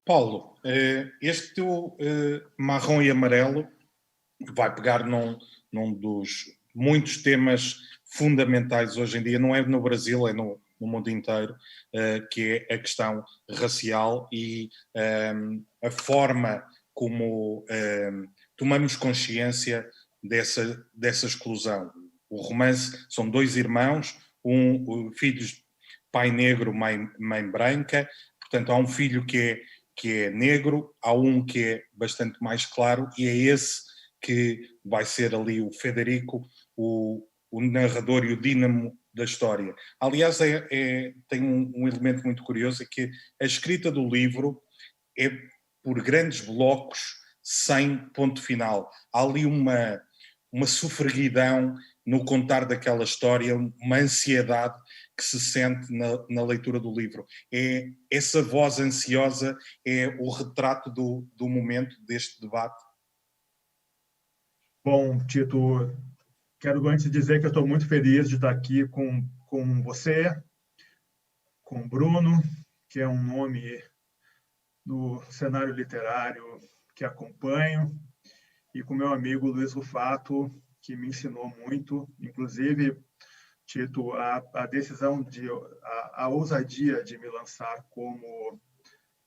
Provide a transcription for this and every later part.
Paulo, este teu marrom e amarelo vai pegar num dos muitos temas fundamentais hoje em dia, não é no Brasil, é no mundo inteiro, que é a questão racial e a forma como tomamos consciência dessa exclusão. O romance são dois irmãos, filhos de pai negro, mãe branca, portanto há um filho que é negro, há um que é bastante mais claro e é esse que vai ser ali o Federico, o narrador e o dínamo da história. Aliás, tem um elemento muito curioso, é que a escrita do livro é por grandes blocos, sem ponto final. Há ali uma sofreguidão no contar daquela história, uma ansiedade que se sente na leitura do livro. Essa voz ansiosa é o retrato do momento deste debate. Bom, Tito, quero antes dizer que eu estou muito feliz de estar aqui com você, com o Bruno, que é um nome do cenário literário que acompanho, e com meu amigo Luiz Rufato, que me ensinou muito, inclusive, Tito, a decisão a ousadia de me lançar como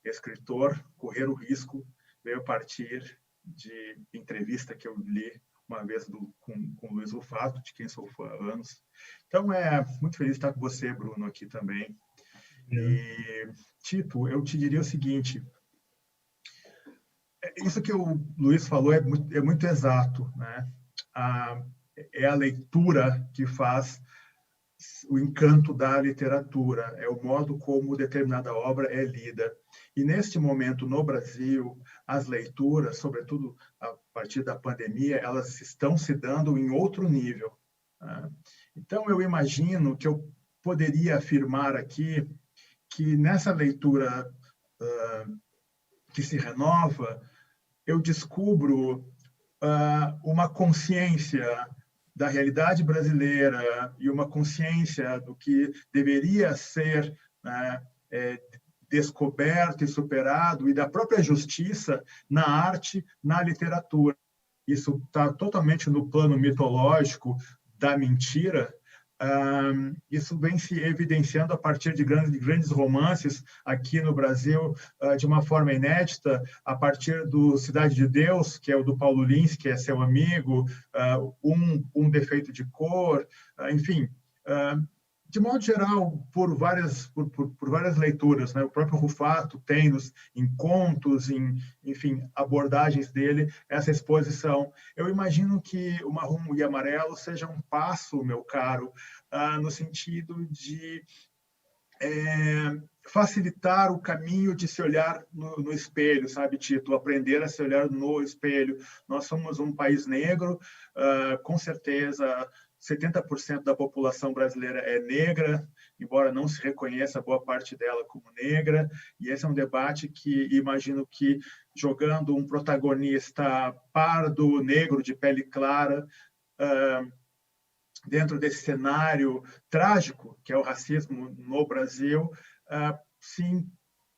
escritor, correr o risco, veio a partir de entrevista que eu li uma vez com o Luiz Rufato, de quem sou fã há anos. Então, é muito feliz de estar com você, Bruno, aqui também. E, Tito, eu te diria o seguinte, isso que o Luiz falou é muito exato, né? É a leitura que faz o encanto da literatura, é o modo como determinada obra é lida. E neste momento, no Brasil, as leituras, sobretudo a partir da pandemia, elas estão se dando em outro nível. Né? Então, eu imagino que eu poderia afirmar aqui que nessa leitura que se renova, eu descubro uma consciência da realidade brasileira e uma consciência do que deveria ser, né, descoberto e superado, e da própria justiça na arte, na literatura. Isso está totalmente no plano mitológico da mentira. Isso vem se evidenciando a partir de grandes romances aqui no Brasil, de uma forma inédita, a partir do Cidade de Deus, que é o do Paulo Lins, que é seu amigo, um defeito de cor, enfim, de modo geral, por várias leituras, né? O próprio Rufato tem em contos, enfim, abordagens dele, essa exposição. Eu imagino que o Marrom e Amarelo seja um passo, meu caro, no sentido de facilitar o caminho de se olhar no espelho, sabe, Tito? Aprender a se olhar no espelho. Nós somos um país negro, com certeza 70% da população brasileira é negra, embora não se reconheça boa parte dela como negra, e esse é um debate que imagino que, jogando um protagonista pardo, negro, de pele clara, dentro desse cenário trágico, que é o racismo no Brasil,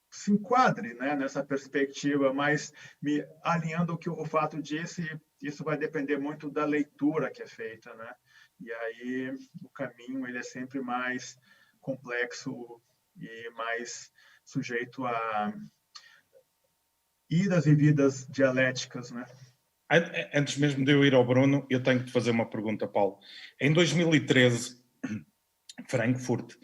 se enquadre, né, nessa perspectiva, mas me alinhando ao que o Rufato disse, isso vai depender muito da leitura que é feita, né? E aí o caminho ele é sempre mais complexo e mais sujeito a idas e vidas dialéticas, né? Antes mesmo de eu ir ao Bruno, eu tenho que te fazer uma pergunta, Paulo. Em 2013, Frankfurt,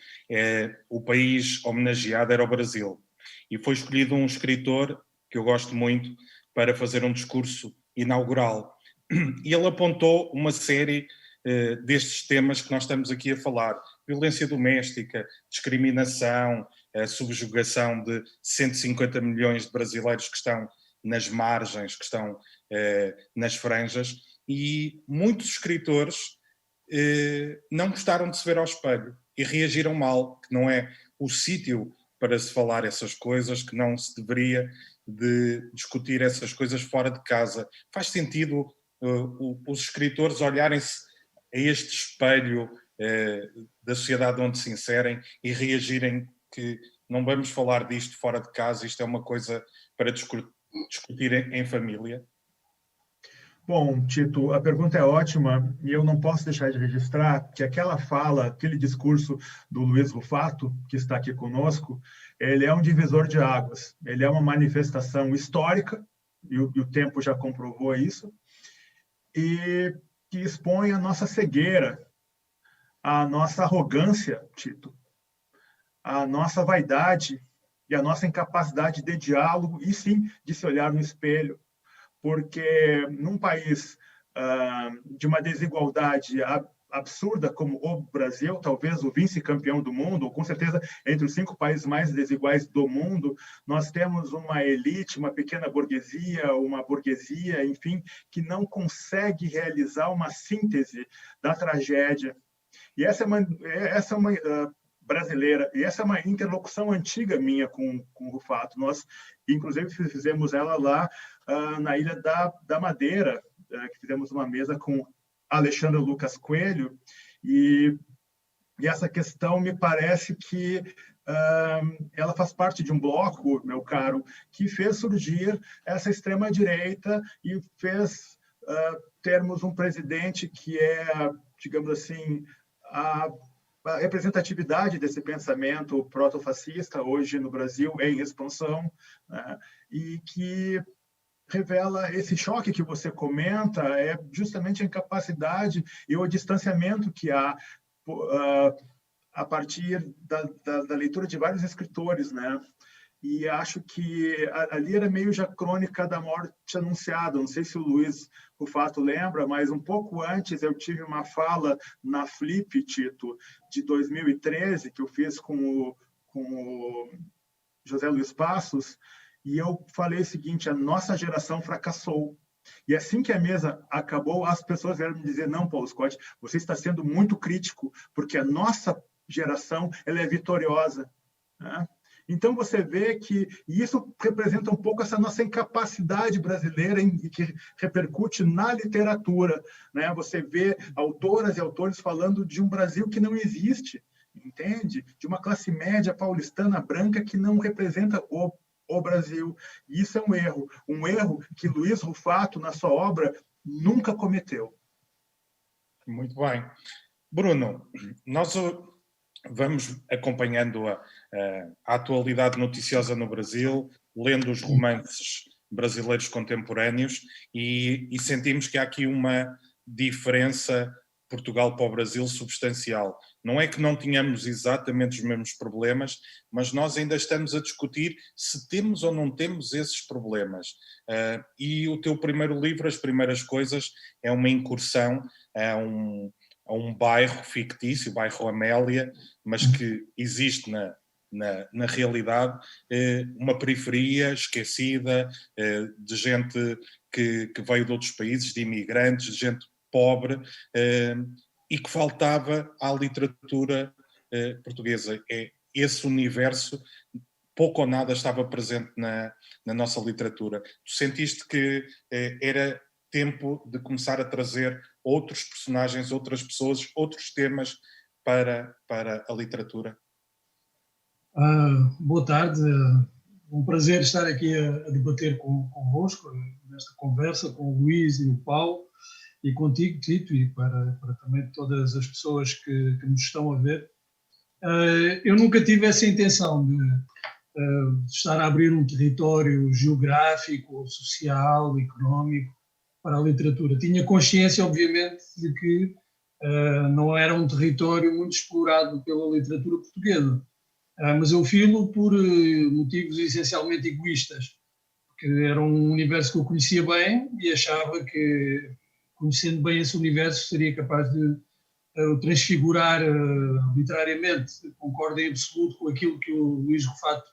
o país homenageado era o Brasil. E foi escolhido um escritor que eu gosto muito para fazer um discurso inaugural. E ele apontou uma série destes temas que nós estamos aqui a falar. Violência doméstica, discriminação, a subjugação de 150 milhões de brasileiros que estão nas margens, que estão nas franjas. E muitos escritores não gostaram de se ver ao espelho e reagiram mal, que não é o sítio para se falar essas coisas, que não se deveria de discutir essas coisas fora de casa. Faz sentido os escritores olharem-se a este espelho da sociedade onde se inserem e reagirem que não vamos falar disto fora de casa, isto é uma coisa para discutir em família? Bom, Tito, a pergunta é ótima e eu não posso deixar de registrar que aquela fala, aquele discurso do Luiz Rufato, que está aqui conosco, ele é um divisor de águas, ele é uma manifestação histórica, e o tempo já comprovou isso, e que expõe a nossa cegueira, a nossa arrogância, Tito, a nossa vaidade e a nossa incapacidade de diálogo e, sim, de se olhar no espelho. Porque num país de uma desigualdade absurda como o Brasil, talvez o vice-campeão do mundo, ou com certeza entre os 5 países mais desiguais do mundo, nós temos uma elite, uma pequena burguesia, uma burguesia, enfim, que não consegue realizar uma síntese da tragédia. E essa é uma brasileira, e essa é uma interlocução antiga minha com o Rufato. Nós, inclusive, fizemos ela lá na Ilha da Madeira, que fizemos uma mesa com Alexandre Lucas Coelho, e essa questão me parece que ela faz parte de um bloco, meu caro, que fez surgir essa extrema-direita e fez termos um presidente que é, digamos assim, a representatividade desse pensamento proto-fascista hoje no Brasil em expansão, né? E que revela esse choque que você comenta, é justamente a incapacidade e o distanciamento que há a partir da leitura de vários escritores, né? E acho que ali era meio já crônica da morte anunciada. Não sei se o Luiz Rufato lembra, mas um pouco antes eu tive uma fala na Flip, Tito, de 2013, que eu fiz com o José Luiz Passos, e eu falei o seguinte: a nossa geração fracassou. E assim que a mesa acabou, as pessoas vieram me dizer: não, Paulo Scott, você está sendo muito crítico, porque a nossa geração ela é vitoriosa, né? Então, você vê que isso representa um pouco essa nossa incapacidade brasileira que repercute na literatura, né? Você vê autoras e autores falando de um Brasil que não existe, entende? De uma classe média paulistana branca que não representa o Brasil. E isso é um erro que Luiz Rufato, na sua obra, nunca cometeu. Muito bem. Bruno, nós vamos acompanhando a atualidade noticiosa no Brasil, lendo os romances brasileiros contemporâneos e sentimos que há aqui uma diferença Portugal para o Brasil substancial. Não é que não tenhamos exatamente os mesmos problemas, mas nós ainda estamos a discutir se temos ou não temos esses problemas. E o teu primeiro livro, As Primeiras Coisas, é uma incursão a um bairro fictício, o bairro Amélia, mas que existe na realidade, uma periferia esquecida, de gente que veio de outros países, de imigrantes, de gente pobre, e que faltava à literatura portuguesa. Esse universo, pouco ou nada, estava presente na nossa literatura. Tu sentiste que era tempo de começar a trazer outros personagens, outras pessoas, outros temas para a literatura? Boa tarde, um prazer estar aqui a debater convosco, nesta conversa com o Luís e o Paulo, e contigo, Tito, e para também todas as pessoas que nos estão a ver. Eu nunca tive essa intenção de estar a abrir um território geográfico, social, económico para a literatura. Tinha consciência, obviamente, de que não era um território muito explorado pela literatura portuguesa. Mas eu filo por motivos essencialmente egoístas, porque era um universo que eu conhecia bem e achava que, conhecendo bem esse universo, seria capaz de o transfigurar literariamente. Concordo em absoluto com aquilo que o Luís Rufato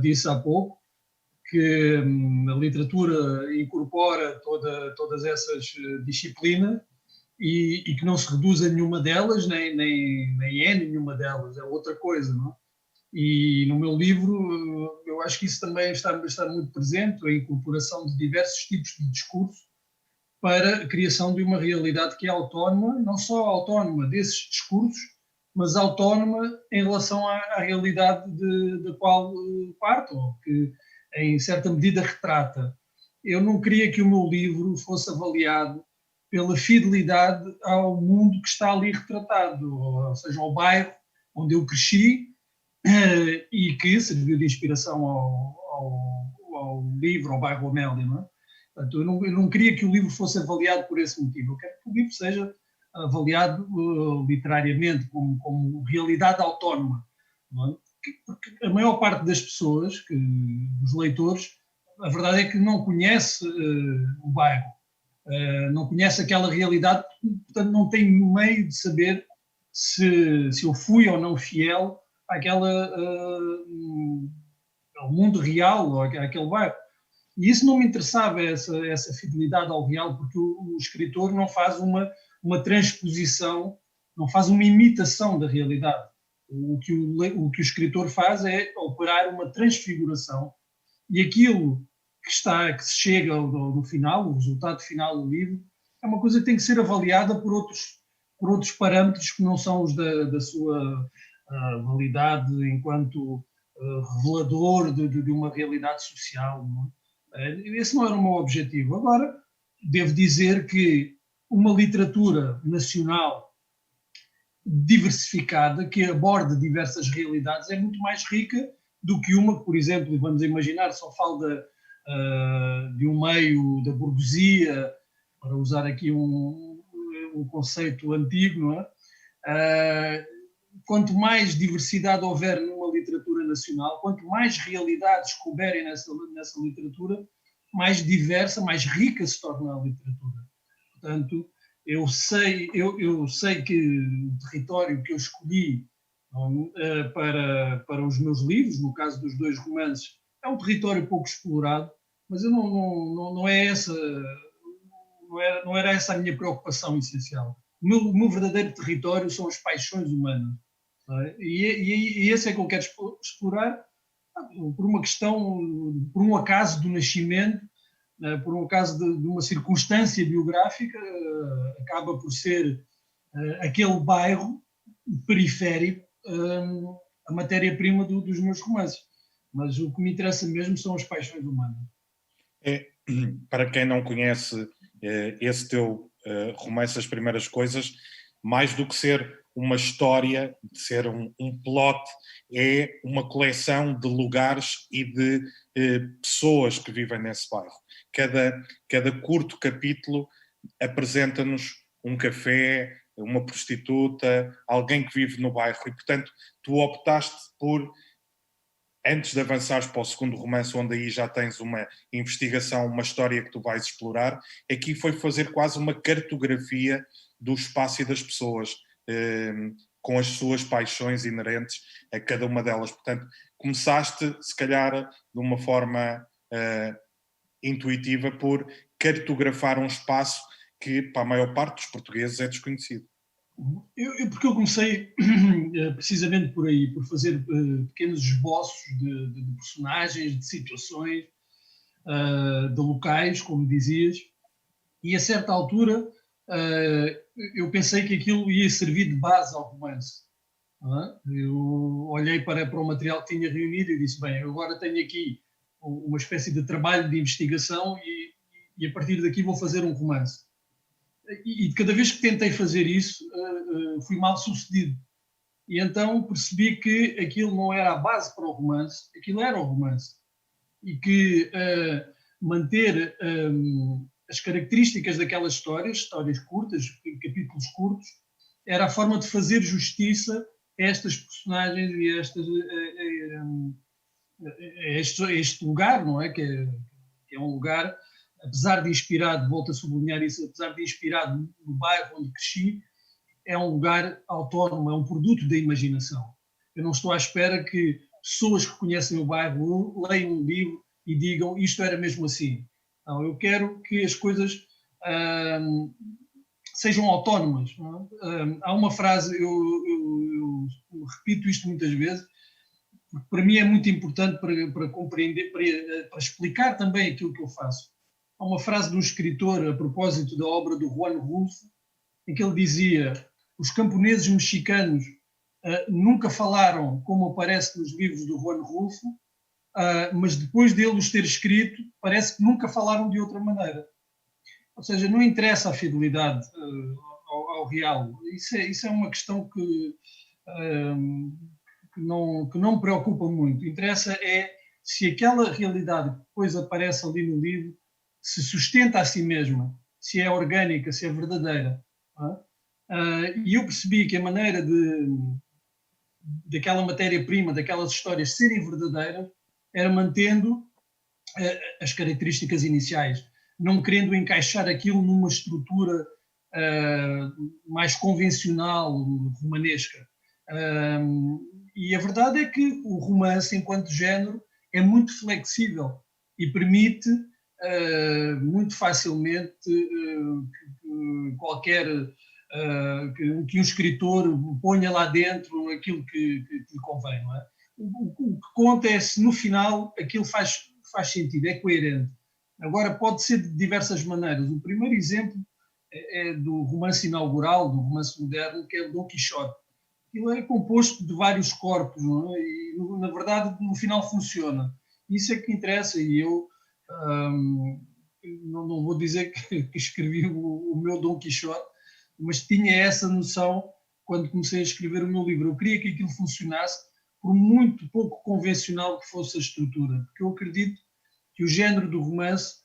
disse há pouco, que a literatura incorpora todas essas disciplinas e que não se reduz a nenhuma delas, nem é nenhuma delas, é outra coisa, não é? E no meu livro eu acho que isso também está muito presente, a incorporação de diversos tipos de discurso para a criação de uma realidade que é autónoma, não só autónoma desses discursos, mas autónoma em relação à realidade da qual parto, ou que em certa medida retrata. Eu não queria que o meu livro fosse avaliado pela fidelidade ao mundo que está ali retratado, ou seja, ao bairro onde eu cresci e que serviu de inspiração ao livro, ao bairro Amélia. Não é? Portanto, eu não queria que o livro fosse avaliado por esse motivo. Eu quero que o livro seja avaliado literariamente como realidade autónoma. Não é? Porque a maior parte das pessoas, dos leitores, a verdade é que não conhece o bairro, não conhece aquela realidade, portanto não tem meio de saber se eu fui ou não fiel ao mundo real, ou àquele bairro. E isso não me interessava, essa fidelidade ao real, porque o escritor não faz uma transposição, não faz uma imitação da realidade. O que o escritor faz é operar uma transfiguração, e aquilo que se chega no final, o resultado final do livro, é uma coisa que tem que ser avaliada por outros parâmetros que não são os da sua validade enquanto revelador de uma realidade social. Não é? Esse não era o meu objetivo. Agora, devo dizer que uma literatura nacional diversificada, que aborde diversas realidades, é muito mais rica do que uma que, por exemplo, vamos imaginar, só fala de um meio da burguesia, para usar aqui um conceito antigo, não é? Quanto mais diversidade houver numa literatura nacional, quanto mais realidades couberem nessa literatura, mais diversa, mais rica se torna a literatura. Portanto, eu sei que o território que eu escolhi para os meus livros, no caso dos 2 romances, é um território pouco explorado, mas eu não era essa a minha preocupação essencial. O meu verdadeiro território são as paixões humanas. E esse é que eu quero explorar por uma questão, por um acaso do nascimento, por um acaso de uma circunstância biográfica, acaba por ser aquele bairro periférico a matéria-prima dos meus romances. Mas o que me interessa mesmo são as paixões humanas. Para quem não conhece esse teu romance As Primeiras Coisas, mais do que ser uma história, de ser um plot, é uma coleção de lugares e de pessoas que vivem nesse bairro. Cada curto capítulo apresenta-nos um café, uma prostituta, alguém que vive no bairro, e portanto tu optaste por, antes de avançares para o segundo romance, onde aí já tens uma investigação, uma história que tu vais explorar, aqui foi fazer quase uma cartografia do espaço e das pessoas, com as suas paixões inerentes a cada uma delas. Portanto, começaste, se calhar, de uma forma intuitiva, por cartografar um espaço que, para a maior parte dos portugueses, é desconhecido. Porque eu comecei precisamente por aí, por fazer pequenos esboços de personagens, de situações, de locais, como dizias, e a certa altura eu pensei que aquilo ia servir de base ao romance. Eu olhei para o material que tinha reunido e disse, bem, eu agora tenho aqui uma espécie de trabalho de investigação e a partir daqui vou fazer um romance. E cada vez que tentei fazer isso, fui mal sucedido. E então percebi que aquilo não era a base para o romance, aquilo era o romance. E que manter as características daquelas histórias curtas, capítulos curtos, era a forma de fazer justiça a estas personagens e a este lugar, não é? Que é um lugar, apesar de inspirado, volto a sublinhar isso, apesar de inspirado no bairro onde cresci, é um lugar autónomo, é um produto da imaginação. Eu não estou à espera que pessoas que conhecem o bairro leiam um livro e digam isto era mesmo assim. Não, eu quero que as coisas sejam autónomas. Não é? Há uma frase, eu repito isto muitas vezes, porque para mim é muito importante para compreender, para explicar também aquilo que eu faço. Há uma frase de um escritor a propósito da obra do Juan Rulfo, em que ele dizia: os camponeses mexicanos nunca falaram como aparece nos livros do Juan Rulfo, mas depois dele os ter escrito, parece que nunca falaram de outra maneira. Ou seja, não interessa a fidelidade ao real. Isso é uma questão que não me preocupa muito. Interessa é se aquela realidade que depois aparece ali no livro se sustenta a si mesma, se é orgânica, se é verdadeira. E eu percebi que a maneira daquela matéria-prima, daquelas histórias serem verdadeiras, era mantendo as características iniciais, não querendo encaixar aquilo numa estrutura mais convencional, romanesca. E a verdade é que o romance, enquanto género, é muito flexível e permite muito facilmente que um escritor ponha lá dentro aquilo que lhe convém. Não é? O que conta é se no final aquilo faz sentido, é coerente. Agora pode ser de diversas maneiras. O primeiro exemplo é do romance inaugural, do romance moderno, que é o Dom Quixote. Aquilo é composto de vários corpos, não é? E na verdade no final funciona. Isso é que interessa, e eu não vou dizer que escrevi o meu Dom Quixote, mas tinha essa noção quando comecei a escrever o meu livro. Eu queria que aquilo funcionasse, por muito pouco convencional que fosse a estrutura, porque eu acredito que o género do romance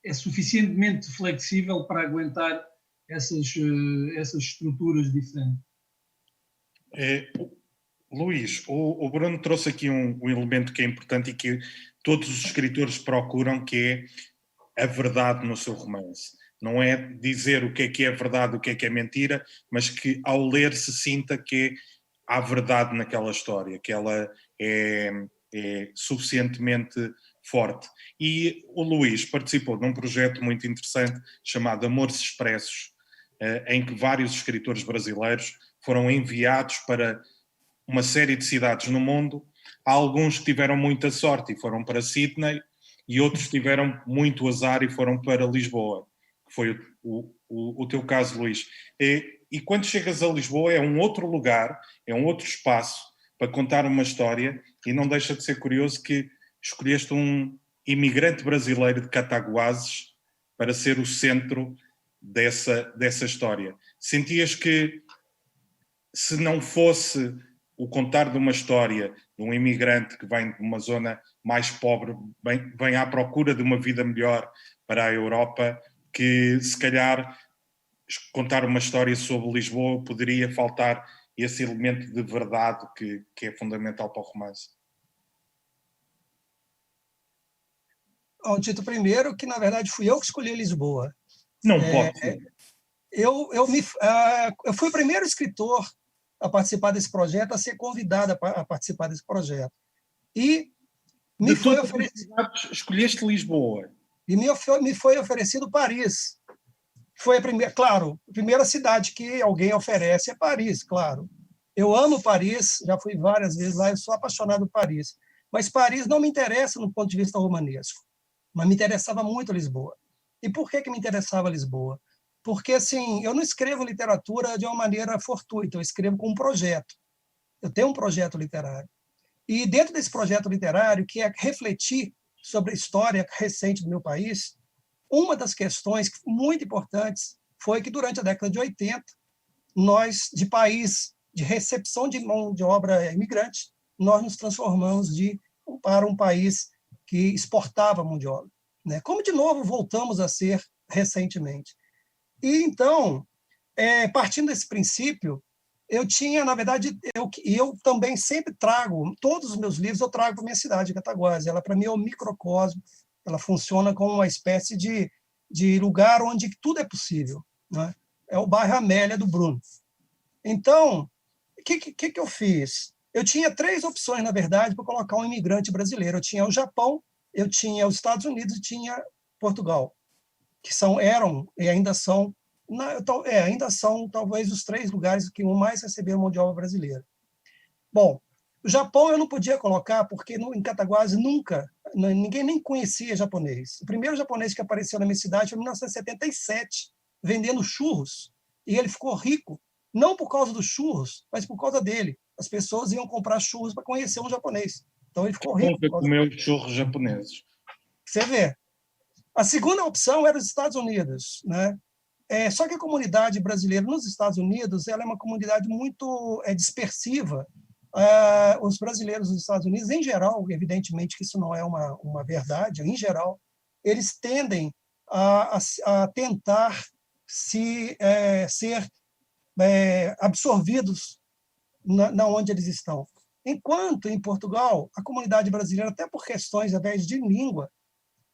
é suficientemente flexível para aguentar essas estruturas diferentes. Luís, o Bruno trouxe aqui um elemento que é importante e que todos os escritores procuram, que é a verdade no seu romance. Não é dizer o que é verdade, o que é mentira, mas que ao ler se sinta que há verdade naquela história, que ela é suficientemente forte. E o Luís participou de um projeto muito interessante chamado Amores Expressos, em que vários escritores brasileiros foram enviados para uma série de cidades no mundo. Há alguns que tiveram muita sorte e foram para Sydney, e outros tiveram muito azar e foram para Lisboa, que foi o teu caso, Luís. E quando chegas a Lisboa é um outro lugar, é um outro espaço para contar uma história, e não deixa de ser curioso que escolheste um imigrante brasileiro de Cataguases para ser o centro dessa história. Sentias que, se não fosse o contar de uma história de um imigrante que vem de uma zona mais pobre, vem à procura de uma vida melhor para a Europa, que se calhar contar uma história sobre Lisboa poderia faltar esse elemento de verdade que é fundamental para o romance? Tito, primeiro que, na verdade, fui eu que escolhi Lisboa. Não pode ser. Eu fui o primeiro escritor a participar desse projeto, a ser convidado a participar desse projeto. E me foi oferecido... Escolheste Lisboa. E me foi oferecido Paris. Foi a primeira cidade que alguém oferece é Paris, claro. Eu amo Paris, já fui várias vezes lá, eu sou apaixonado por Paris. Mas Paris não me interessa no ponto de vista romanesco, mas me interessava muito Lisboa. E por que me interessava Lisboa? Porque, assim, eu não escrevo literatura de uma maneira fortuita, eu escrevo com um projeto. Eu tenho um projeto literário. E dentro desse projeto literário, que é refletir sobre a história recente do meu país, uma das questões muito importantes foi que, durante a década de 80, nós, de país de recepção de mão de obra imigrante, nós nos transformamos para um país que exportava mão de obra, né? Como, de novo, voltamos a ser recentemente. E, então, partindo desse princípio, eu tinha, na verdade, eu também sempre trago, todos os meus livros eu trago para a minha cidade, Cataguases. Ela, para mim, é um microcosmo, ela funciona como uma espécie de lugar onde tudo é possível, né? É o bairro Amélia do Bruno. Então, o que eu fiz? Eu tinha 3 opções, na verdade, para colocar um imigrante brasileiro. Eu tinha o Japão, eu tinha os Estados Unidos e tinha Portugal, que eram e ainda são talvez os 3 lugares que mais receberam mão de obra brasileira. Bom, o Japão eu não podia colocar porque em Cataguases ninguém nem conhecia japonês. O primeiro japonês que apareceu na minha cidade foi em 1977, vendendo churros, e ele ficou rico, não por causa dos churros, mas por causa dele. as pessoas iam comprar churros para conhecer um japonês. Então ele ficou rico. Nunca comeu churros japoneses. Você vê. A segunda opção era os Estados Unidos, né? Só que a comunidade brasileira nos Estados Unidos ela é uma comunidade muito dispersiva. Os brasileiros nos Estados Unidos, em geral, evidentemente que isso não é uma verdade, em geral, eles tendem a tentar ser absorvidos na onde eles estão. Enquanto, em Portugal, a comunidade brasileira, até por questões, ao invés de língua,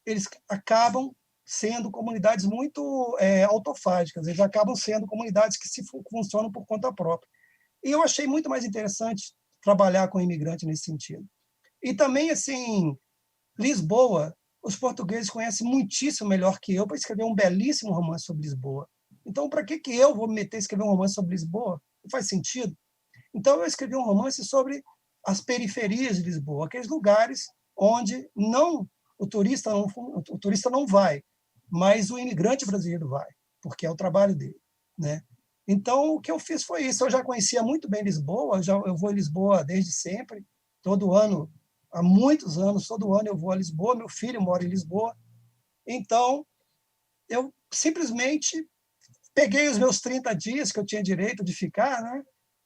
eles acabam sendo comunidades muito autofágicas, eles acabam sendo comunidades que funcionam por conta própria. E eu achei muito mais interessante trabalhar com imigrante nesse sentido. E também, assim, Lisboa, os portugueses conhecem muitíssimo melhor que eu para escrever um belíssimo romance sobre Lisboa. Então, para que eu vou me meter a escrever um romance sobre Lisboa? Não faz sentido. Então, eu escrevi um romance sobre as periferias de Lisboa, aqueles lugares onde o turista não vai, mas o imigrante brasileiro vai, porque é o trabalho dele, né? Então, o que eu fiz foi isso. Eu já conhecia muito bem Lisboa, eu vou a Lisboa desde sempre, todo ano, há muitos anos, todo ano eu vou a Lisboa, meu filho mora em Lisboa. Então, eu simplesmente peguei os meus 30 dias que eu tinha direito de ficar, né?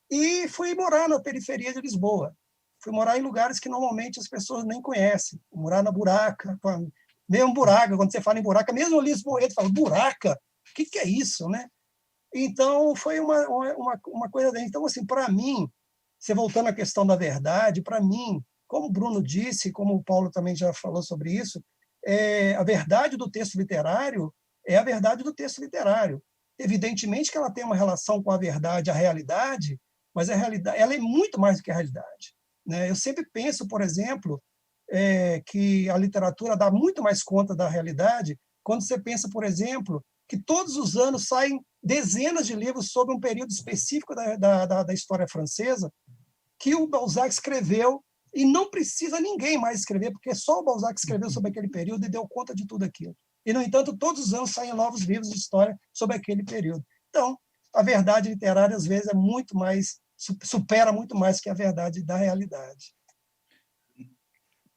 E fui morar na periferia de Lisboa. Fui morar em lugares que normalmente as pessoas nem conhecem. Morar na Buraca, mesmo Buraca, quando você fala em Buraca, mesmo o lisboeta fala, Buraca? O que é isso, né? Então, foi uma coisa dele. Então, assim, para mim, você voltando à questão da verdade, para mim, como o Bruno disse, como o Paulo também já falou sobre isso, a verdade do texto literário é a verdade do texto literário. Evidentemente que ela tem uma relação com a verdade, a realidade, mas a realidade, ela é muito mais do que a realidade, né? Eu sempre penso, por exemplo, que a literatura dá muito mais conta da realidade quando você pensa, por exemplo, que todos os anos saem dezenas de livros sobre um período específico da história francesa que o Balzac escreveu e não precisa ninguém mais escrever, porque só o Balzac escreveu sobre aquele período e deu conta de tudo aquilo. E, no entanto, todos os anos saem novos livros de história sobre aquele período. Então, a verdade literária, às vezes, supera muito mais que a verdade da realidade.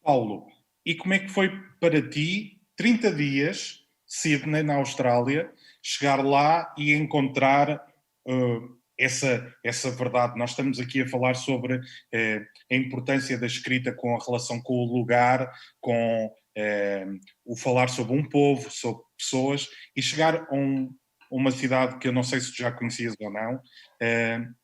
Paulo, e como é que foi para ti, 30 dias, Sydney, na Austrália, chegar lá e encontrar essa verdade? Nós estamos aqui a falar sobre a importância da escrita com a relação com o lugar, com o falar sobre um povo, sobre pessoas, e chegar a uma cidade que eu não sei se tu já conhecias ou não,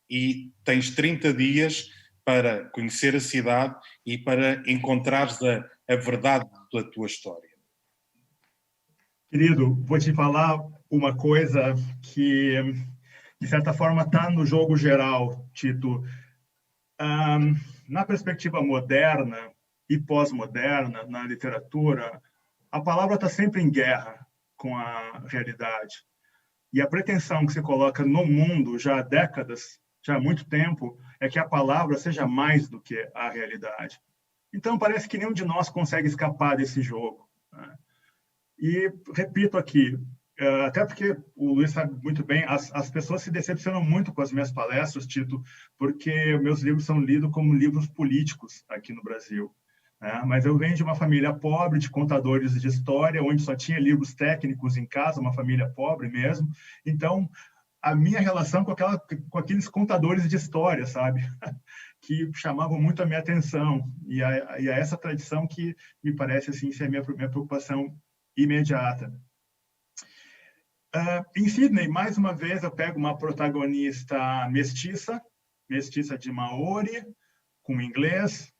e tens 30 dias para conhecer a cidade e para encontrares a verdade da tua história. Querido, vou te falar uma coisa que, de certa forma, está no jogo geral, Tito. Na perspectiva moderna e pós-moderna, na literatura, a palavra está sempre em guerra com a realidade. E a pretensão que se coloca no mundo já há décadas, já há muito tempo, é que a palavra seja mais do que a realidade. Então, parece que nenhum de nós consegue escapar desse jogo, né? E, repito aqui, até porque o Luiz sabe muito bem, as pessoas se decepcionam muito com as minhas palestras, Tito, porque meus livros são lidos como livros políticos aqui no Brasil, né? Mas eu venho de uma família pobre, de contadores de história, onde só tinha livros técnicos em casa, uma família pobre mesmo. Então, a minha relação com aqueles contadores de história, sabe? Que chamavam muito a minha atenção. E a essa tradição que me parece assim, ser a minha preocupação imediata. Em Sydney, mais uma vez, eu pego uma protagonista mestiça de Maori, com inglês,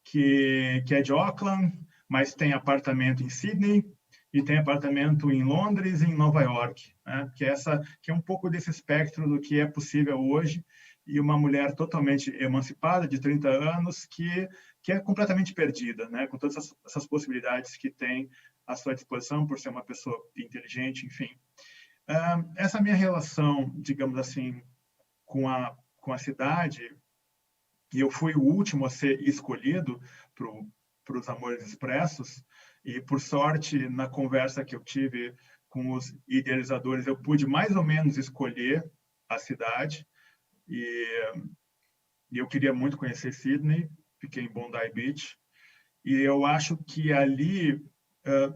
que é de Auckland, mas tem apartamento em Sydney e tem apartamento em Londres e em Nova York, né? Que é um pouco desse espectro do que é possível hoje, e uma mulher totalmente emancipada, de 30 anos, que é completamente perdida, né? Com todas essas possibilidades que tem à sua disposição, por ser uma pessoa inteligente, enfim. Essa minha relação, digamos assim, com a cidade, e eu fui o último a ser escolhido para os Amores Expressos, e, por sorte, na conversa que eu tive com os idealizadores, eu pude mais ou menos escolher a cidade, e eu queria muito conhecer Sydney, fiquei em Bondi Beach, e eu acho que ali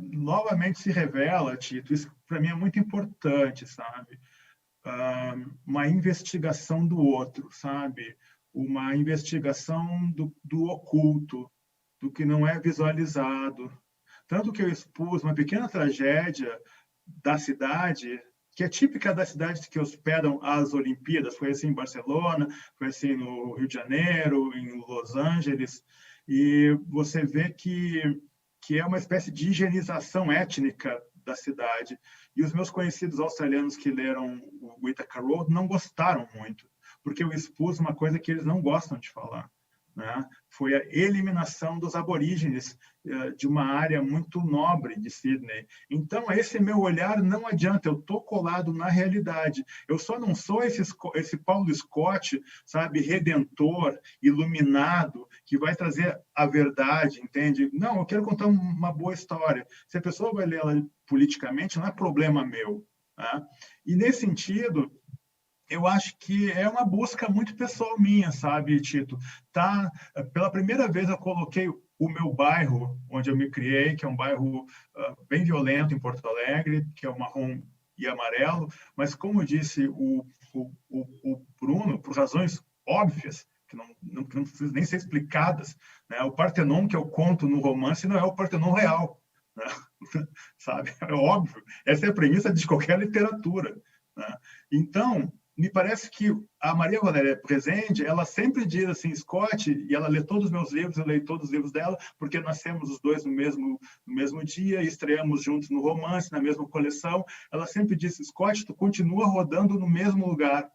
novamente se revela, Tito, isso para mim é muito importante, sabe? Uma investigação do outro, sabe? Uma investigação do oculto, do que não é visualizado. Tanto que eu expus uma pequena tragédia da cidade, que é típica das cidades que hospedam as Olimpíadas. Foi assim em Barcelona, foi assim no Rio de Janeiro, em Los Angeles. E você vê que é uma espécie de higienização étnica da cidade. E os meus conhecidos australianos que leram o Ithaca Road não gostaram muito, porque eu expus uma coisa que eles não gostam de falar, né? Foi a eliminação dos aborígenes de uma área muito nobre de Sydney. Então, esse meu olhar não adianta, eu estou colado na realidade. Eu só não sou esse Paulo Scott, sabe, redentor, iluminado, que vai trazer a verdade, entende? Não, eu quero contar uma boa história. Se a pessoa vai ler ela politicamente, não é problema meu. Tá? E, nesse sentido, eu acho que é uma busca muito pessoal minha, sabe, Tito? Tá, pela primeira vez eu coloquei o meu bairro, onde eu me criei, que é um bairro bem violento em Porto Alegre, que é o marrom e amarelo, mas como disse o Bruno, por razões óbvias, que não precisam nem ser explicadas, né? O Partenon que eu conto no romance não é o Partenon real, né? Sabe? É óbvio. Essa é a premissa de qualquer literatura, né? Então, me parece que a Maria Valéria Rezende, ela sempre diz assim, Scott, e ela lê todos os meus livros, eu leio todos os livros dela, porque nascemos os dois no mesmo dia, estreamos juntos no romance, na mesma coleção. Ela sempre diz, Scott, tu continua rodando no mesmo lugar,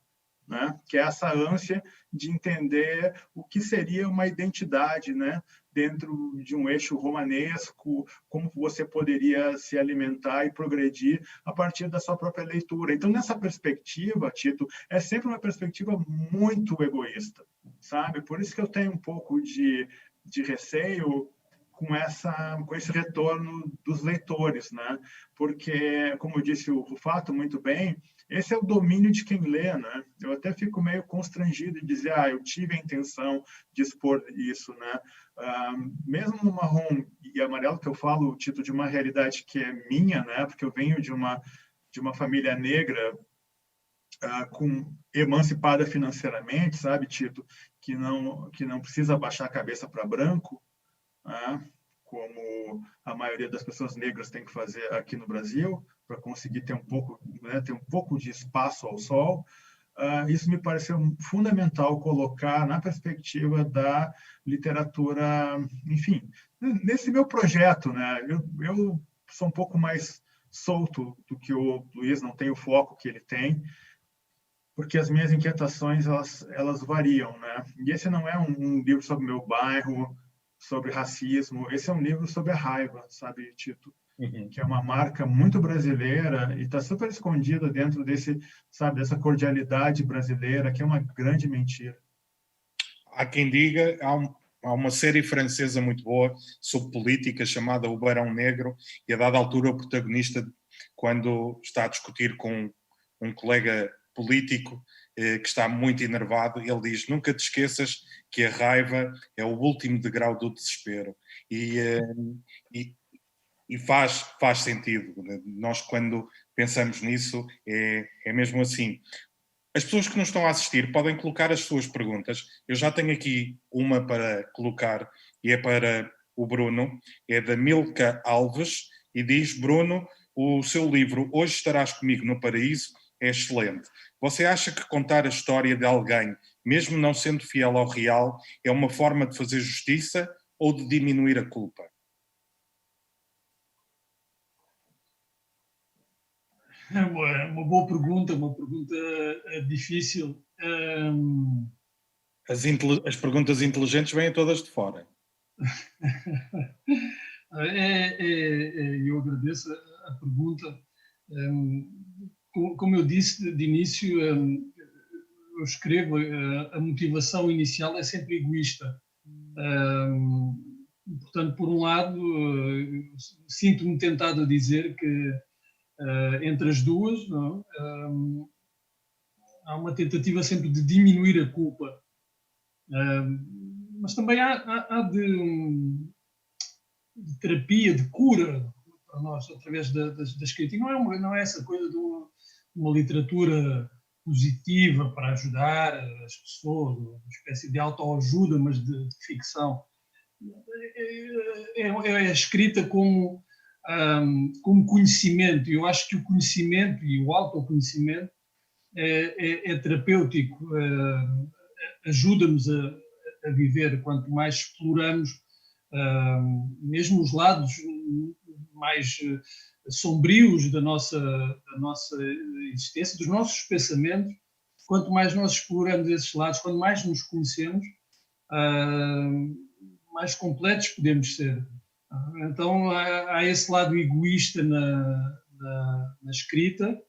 né? Que é essa ânsia de entender o que seria uma identidade, né? Dentro de um eixo romanesco, como você poderia se alimentar e progredir a partir da sua própria leitura. Então, nessa perspectiva, Tito, é sempre uma perspectiva muito egoísta, sabe? Por isso que eu tenho um pouco de receio com esse retorno dos leitores, né? Porque, como disse o Rufato muito bem, esse é o domínio de quem lê, né? Eu até fico meio constrangido de dizer, eu tive a intenção de expor isso, né? Mesmo no marrom e amarelo, que eu falo, Tito, de uma realidade que é minha, né? Porque eu venho de uma família negra emancipada financeiramente, sabe, Tito? Que não precisa baixar a cabeça para branco, né? Como a maioria das pessoas negras tem que fazer aqui no Brasil, para conseguir ter um pouco de espaço ao sol. Isso me pareceu fundamental colocar na perspectiva da literatura, enfim, nesse meu projeto, né? Eu sou um pouco mais solto do que o Luiz, não tem o foco que ele tem, porque as minhas inquietações elas variam, né? E esse não é um livro sobre meu bairro, sobre racismo, esse é um livro sobre a raiva, sabe, Tito? Que é uma marca muito brasileira e está super escondida dentro dessa cordialidade brasileira, que é uma grande mentira. Há quem diga, há uma série francesa muito boa sobre política chamada O Barão Negro, e a dada altura o protagonista, quando está a discutir com um colega político que está muito enervado, ele diz, nunca te esqueças que a raiva é o último degrau do desespero. E faz sentido. Nós, quando pensamos nisso, é mesmo assim. As pessoas que nos estão a assistir podem colocar as suas perguntas. Eu já tenho aqui uma para colocar, e é para o Bruno. É da Milka Alves, e diz, Bruno, o seu livro Hoje Estarás Comigo no Paraíso é excelente. Você acha que contar a história de alguém, mesmo não sendo fiel ao real, é uma forma de fazer justiça ou de diminuir a culpa? É uma boa pergunta, uma pergunta difícil. As perguntas inteligentes vêm todas de fora. Eu agradeço a pergunta. Como eu disse de início, eu escrevo, a motivação inicial é sempre egoísta. Portanto, por um lado, sinto-me tentado a dizer que entre as duas, não, há uma tentativa sempre de diminuir a culpa. Mas também há de terapia, de cura para nós, através da escrita. E não é essa coisa de uma literatura positiva para ajudar as pessoas, uma espécie de autoajuda, mas de ficção. É escrita como conhecimento, e eu acho que o conhecimento e o autoconhecimento é terapêutico, ajuda-nos a viver. Quanto mais exploramos mesmo os lados mais sombrios da nossa existência, dos nossos pensamentos, quanto mais nós exploramos esses lados, quanto mais nos conhecemos, mais completos podemos ser. Então há esse lado egoísta na escrita,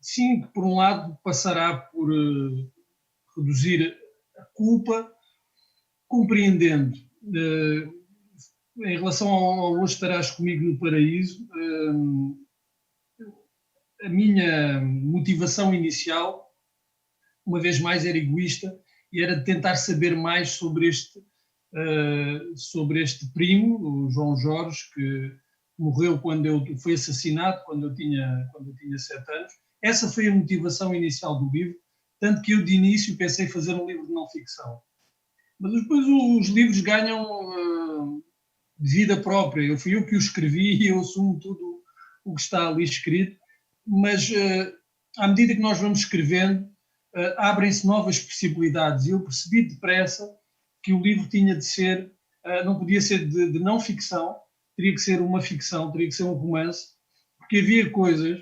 sim, que por um lado passará por reduzir a culpa, compreendendo. Em relação ao Hoje Estarás Comigo no Paraíso, a minha motivação inicial, uma vez mais, era egoísta, e era de tentar saber mais sobre este primo, o João Jorge, que morreu foi assassinado quando eu tinha 7 anos. Essa foi a motivação inicial do livro, tanto que eu de início pensei em fazer um livro de não ficção. Mas depois os livros ganham vida própria. Fui eu que o escrevi e eu assumo tudo o que está ali escrito, mas à medida que nós vamos escrevendo, abrem-se novas possibilidades, e eu percebi depressa que o livro tinha de ser, não podia ser de não ficção, teria que ser uma ficção, teria que ser um romance, porque havia coisas,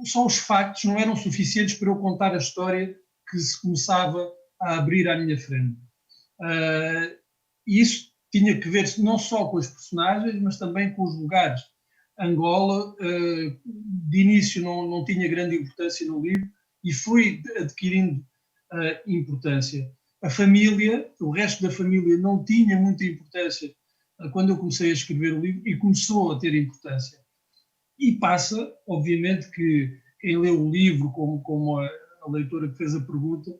só os factos não eram suficientes para eu contar a história que se começava a abrir à minha frente. E isso tinha que ver não só com os personagens, mas também com os lugares. Angola, de início, não tinha grande importância no livro e foi adquirindo importância. A família, o resto da família, não tinha muita importância quando eu comecei a escrever o livro, e começou a ter importância. E passa, obviamente, que quem lê o livro, como a leitora que fez a pergunta,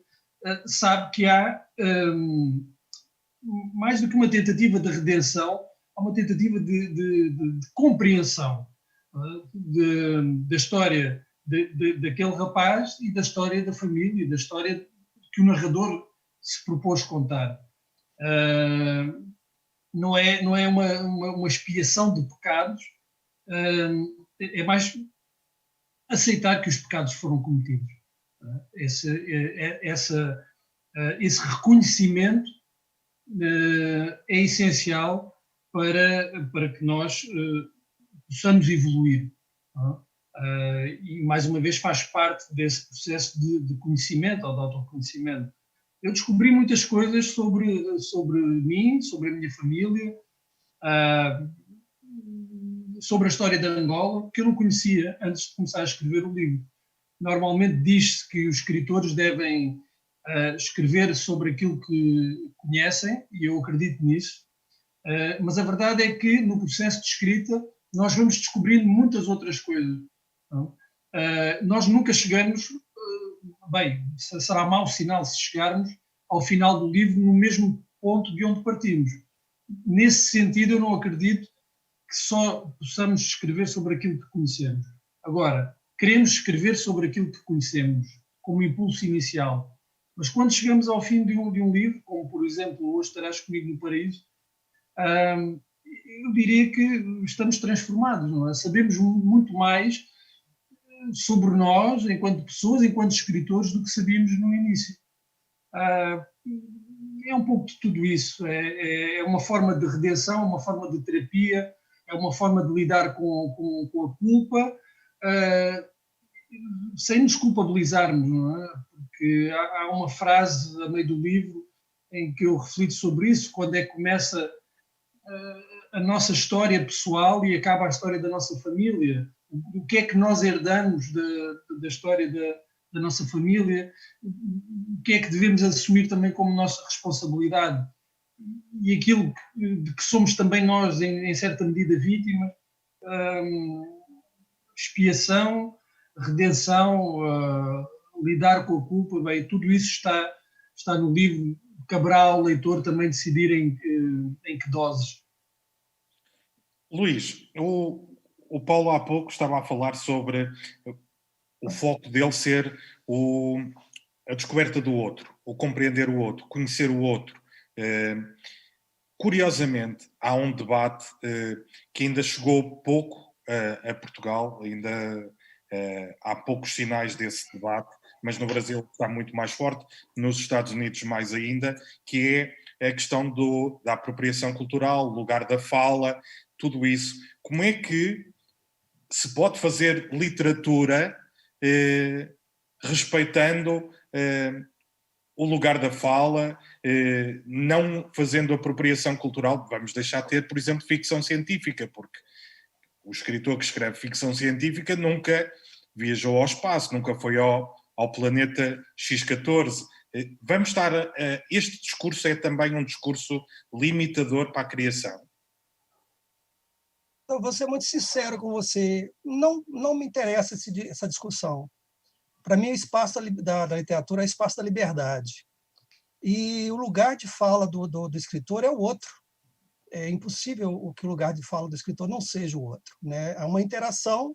sabe que há, mais do que uma tentativa de redenção, há uma tentativa de compreensão da história daquele rapaz e da história da família, e da história que o narrador se propôs contar. Não é uma expiação de pecados, é mais aceitar que os pecados foram cometidos. Esse reconhecimento é essencial para que nós possamos evoluir. E, mais uma vez, faz parte desse processo de conhecimento ou de autoconhecimento. Eu descobri muitas coisas sobre mim, sobre a minha família, sobre a história da Angola, que eu não conhecia antes de começar a escrever o livro. Normalmente diz-se que os escritores devem escrever sobre aquilo que conhecem, e eu acredito nisso, mas a verdade é que no processo de escrita nós vamos descobrindo muitas outras coisas. Nós nunca chegamos, bem, será mau sinal se chegarmos ao final do livro no mesmo ponto de onde partimos. Nesse sentido, eu não acredito que só possamos escrever sobre aquilo que conhecemos. Agora, queremos escrever sobre aquilo que conhecemos, como impulso inicial. Mas quando chegamos ao fim de um livro, como por exemplo Hoje Estarás Comigo no Paraíso, eu diria que estamos transformados, não é? Sabemos muito mais sobre nós, enquanto pessoas, enquanto escritores, do que sabíamos no início. É um pouco de tudo isso. É uma forma de redenção, uma forma de terapia, é uma forma de lidar com a culpa, sem nos culpabilizarmos, não é? Porque há uma frase a meio do livro em que eu reflito sobre isso, quando é que começa a nossa história pessoal e acaba a história da nossa família. O que é que nós herdamos da história da nossa família? O que é que devemos assumir também como nossa responsabilidade? E aquilo de que somos também nós, em certa medida, vítimas. Expiação, redenção, lidar com a culpa, bem, tudo isso está no livro, caberá ao leitor também decidir em que doses. Luís, o Paulo há pouco estava a falar sobre o foco dele ser a descoberta do outro, o compreender o outro, conhecer o outro. Curiosamente, há um debate que ainda chegou pouco a Portugal, ainda há poucos sinais desse debate, mas no Brasil está muito mais forte, nos Estados Unidos mais ainda, que é a questão da apropriação cultural, lugar da fala, tudo isso. Como é que se pode fazer literatura respeitando o lugar da fala, não fazendo apropriação cultural? Vamos deixar de ter, por exemplo, ficção científica, porque o escritor que escreve ficção científica nunca viajou ao espaço, nunca foi ao planeta X14. Vamos estar... este discurso é também um discurso limitador para a criação. Eu vou ser muito sincero com você, não me interessa essa discussão. Para mim, o espaço da literatura é o espaço da liberdade. E o lugar de fala do escritor é o outro. É impossível que o lugar de fala do escritor não seja o outro, né? Há uma interação,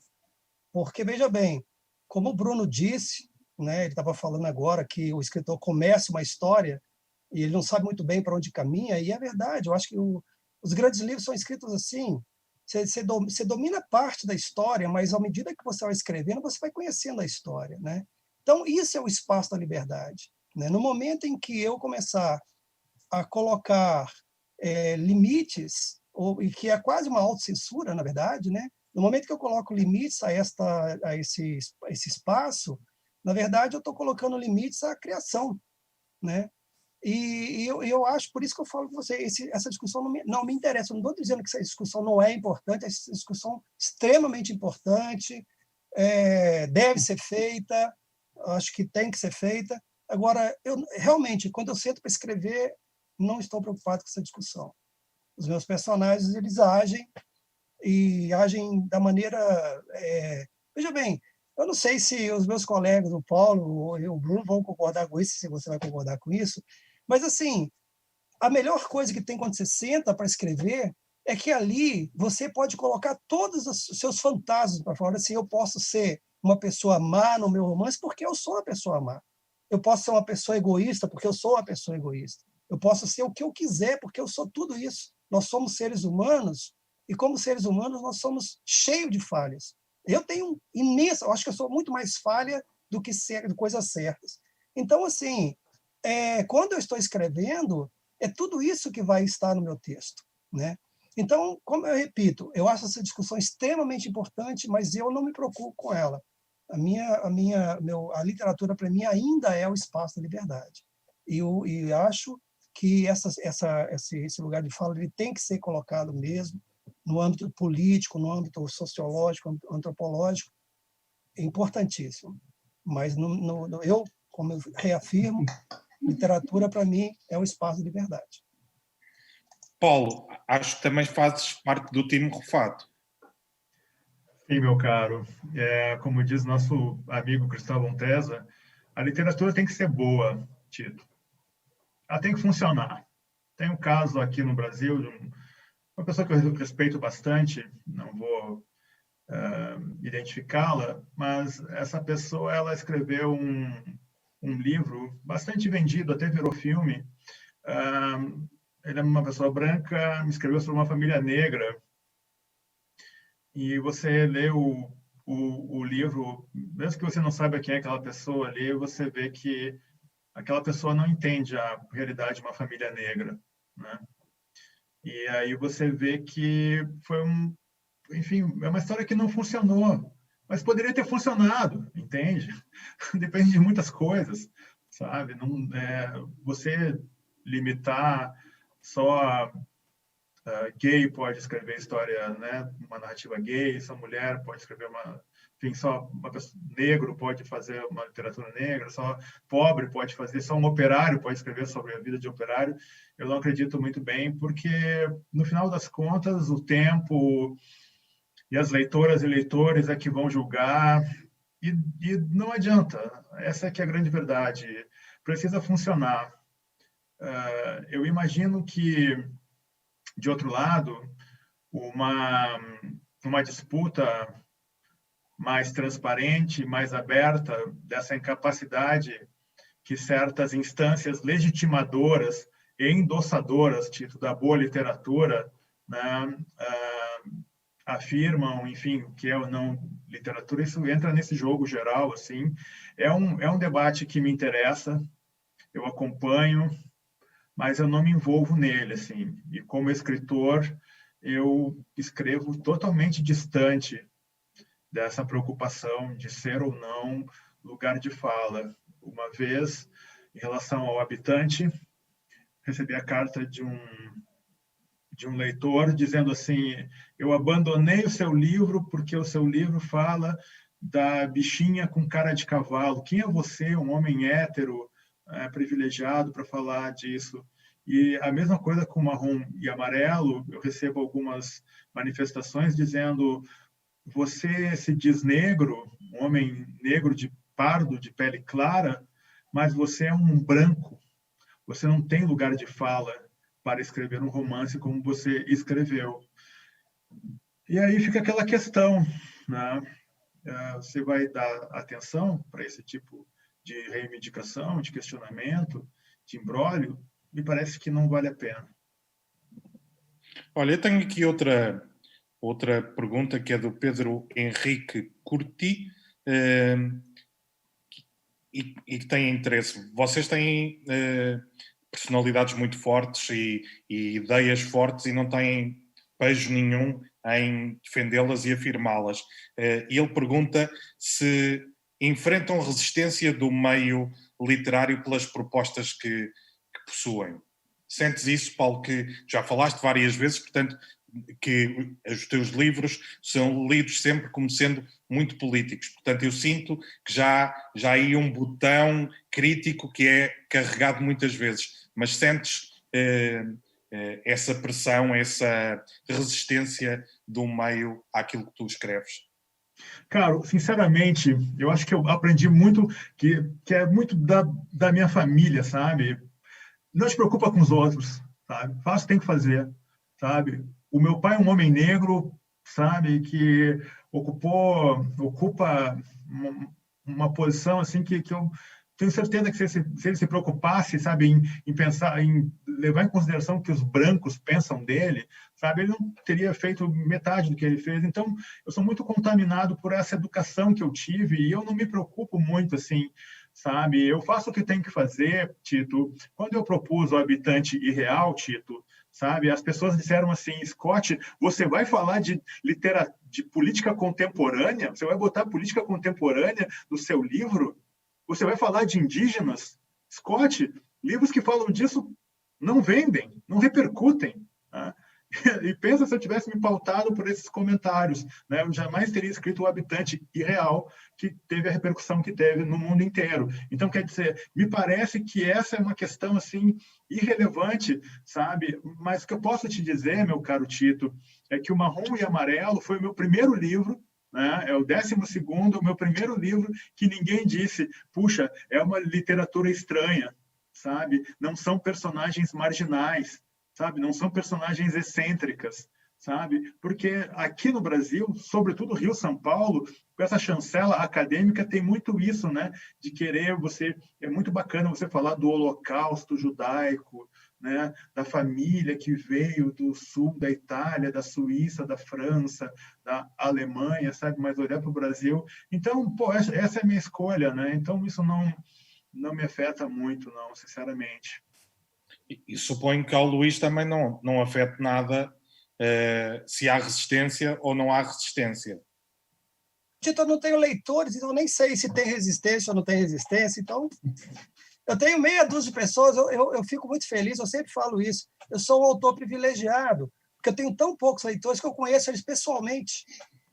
porque, veja bem, como o Bruno disse, né, ele estava falando agora que o escritor começa uma história e ele não sabe muito bem para onde caminha, e é verdade, eu acho que os grandes livros são escritos assim. Você domina parte da história, mas à medida que você vai escrevendo, você vai conhecendo a história, né? Então, isso é o espaço da liberdade, né? No momento em que eu começar a colocar limites, e que é quase uma autocensura, na verdade, né? No momento que eu coloco limites a esse espaço, na verdade, eu estou colocando limites à criação, né? E eu acho, por isso que eu falo com você, essa discussão não me interessa. Eu não estou dizendo que essa discussão não é importante, essa discussão é extremamente importante, deve ser feita, acho que tem que ser feita. Agora, realmente, quando eu sento para escrever, não estou preocupado com essa discussão. Os meus personagens, eles agem da maneira... veja bem, eu não sei se os meus colegas, o Paulo e o Bruno, vão concordar com isso, se você vai concordar com isso, mas, assim, a melhor coisa que tem quando você senta para escrever é que ali você pode colocar todos os seus fantasmas para fora. Assim, eu posso ser uma pessoa má no meu romance porque eu sou uma pessoa má. Eu posso ser uma pessoa egoísta porque eu sou uma pessoa egoísta. Eu posso ser o que eu quiser porque eu sou tudo isso. Nós somos seres humanos e, como seres humanos, nós somos cheios de falhas. Eu tenho imensa... Eu acho que eu sou muito mais falha do que coisas certas. Então, assim... quando eu estou escrevendo, é tudo isso que vai estar no meu texto, né? Então, como eu repito, eu acho essa discussão extremamente importante, mas eu não me preocupo com ela. A literatura, para mim, ainda é o espaço da liberdade. E acho que esse lugar de fala ele tem que ser colocado mesmo no âmbito político, no âmbito sociológico, antropológico, é importantíssimo. Mas eu, como eu reafirmo, literatura, para mim, é o espaço de liberdade. Paulo, acho que também fazes parte do time Rufato. Sim, meu caro. Como diz nosso amigo Cristóvão Tesa, a literatura tem que ser boa, Tito. Ela tem que funcionar. Tem um caso aqui no Brasil de uma pessoa que eu respeito bastante, não vou identificá-la, mas essa pessoa ela escreveu um livro bastante vendido, até virou filme. Ele é uma pessoa branca, escreveu sobre uma família negra. E você lê o livro, mesmo que você não saiba quem é aquela pessoa ali, você vê que aquela pessoa não entende a realidade de uma família negra, né? E aí você vê que foi enfim, é uma história que não funcionou, mas poderia ter funcionado, entende? Depende de muitas coisas, sabe? Não, você limitar só gay pode escrever história, né? Uma narrativa gay, só mulher pode escrever enfim, só uma pessoa, negro pode fazer uma literatura negra, só pobre pode fazer, só um operário pode escrever sobre a vida de operário. Eu não acredito muito bem, porque no final das contas o tempo e as leitoras e leitores é que vão julgar, e não adianta, essa é que é a grande verdade, precisa funcionar. Eu imagino que, de outro lado, uma disputa mais transparente, mais aberta, dessa incapacidade que certas instâncias legitimadoras e endossadoras, tipo, da boa literatura, né, afirmam, enfim, que é ou não literatura, isso entra nesse jogo geral, assim. É um debate que me interessa, eu acompanho, mas eu não me envolvo nele, assim. E como escritor, eu escrevo totalmente distante dessa preocupação de ser ou não lugar de fala. Uma vez, em relação ao Habitante, recebi a carta de um leitor dizendo assim: eu abandonei o seu livro porque o seu livro fala da bichinha com cara de cavalo. Quem é você, um homem hétero, privilegiado, para falar disso? E a mesma coisa com Marrom e Amarelo, eu recebo algumas manifestações dizendo: você se diz negro, um homem negro de pardo, de pele clara, mas você é um branco. Você não tem lugar de fala para escrever um romance como você escreveu. E aí fica aquela questão, né? Você vai dar atenção para esse tipo de reivindicação, de questionamento, de imbróglio? Me parece que não vale a pena. Olha, eu tenho aqui outra pergunta que é do Pedro Henrique Curti e que tem interesse. Vocês têm personalidades muito fortes e ideias fortes e não têm pejo nenhum em defendê-las e afirmá-las. E ele pergunta se enfrentam resistência do meio literário pelas propostas que possuem. Sentes isso, Paulo, que já falaste várias vezes, portanto, que os teus livros são lidos sempre como sendo muito políticos. Portanto, eu sinto que já há aí um botão crítico que é carregado muitas vezes. Mas sentes essa pressão, essa resistência do meio àquilo que tu escreves? Cara, sinceramente, eu acho que eu aprendi muito, que é muito da minha família, sabe? Não te preocupa com os outros, sabe? Faz o que tem que fazer, sabe? O meu pai é um homem negro, sabe? Que ocupa uma posição assim que eu tenho certeza que se ele se preocupasse, sabe, em pensar, em levar em consideração o que os brancos pensam dele, sabe, ele não teria feito metade do que ele fez. Então, eu sou muito contaminado por essa educação que eu tive e eu não me preocupo muito, assim, sabe? Eu faço o que tenho que fazer, Tito. Quando eu propus o Habitante Irreal, Tito, sabe, as pessoas disseram assim: Scott, você vai falar de política contemporânea? Você vai botar política contemporânea no seu livro? Você vai falar de indígenas? Scott, livros que falam disso não vendem, não repercutem. Né? E pensa se eu tivesse me pautado por esses comentários. Né? Eu jamais teria escrito O Habitante Irreal, que teve a repercussão que teve no mundo inteiro. Então, quer dizer, me parece que essa é uma questão assim irrelevante, sabe? Mas o que eu posso te dizer, meu caro Tito, é que o Marrom e Amarelo foi o meu primeiro livro, né? É o 12º, o meu primeiro livro, que ninguém disse: puxa, é uma literatura estranha, sabe? Não são personagens marginais, sabe? Não são personagens excêntricas, sabe? Porque aqui no Brasil, sobretudo Rio, São Paulo, com essa chancela acadêmica, tem muito isso, né? De querer é muito bacana você falar do Holocausto judaico, né? Da família que veio do sul da Itália, da Suíça, da França, da Alemanha, sabe? Mas olhar para o Brasil. Então, pô, essa é a minha escolha, né? Então, isso não me afeta muito, não, sinceramente. E suponho que ao Luís também não afete nada se há resistência ou não há resistência. Tito, eu não tenho leitores, então eu nem sei se tem resistência ou não tem resistência. Então, eu tenho meia dúzia de pessoas, eu fico muito feliz, eu sempre falo isso. Eu sou um autor privilegiado, porque eu tenho tão poucos leitores que eu conheço eles pessoalmente.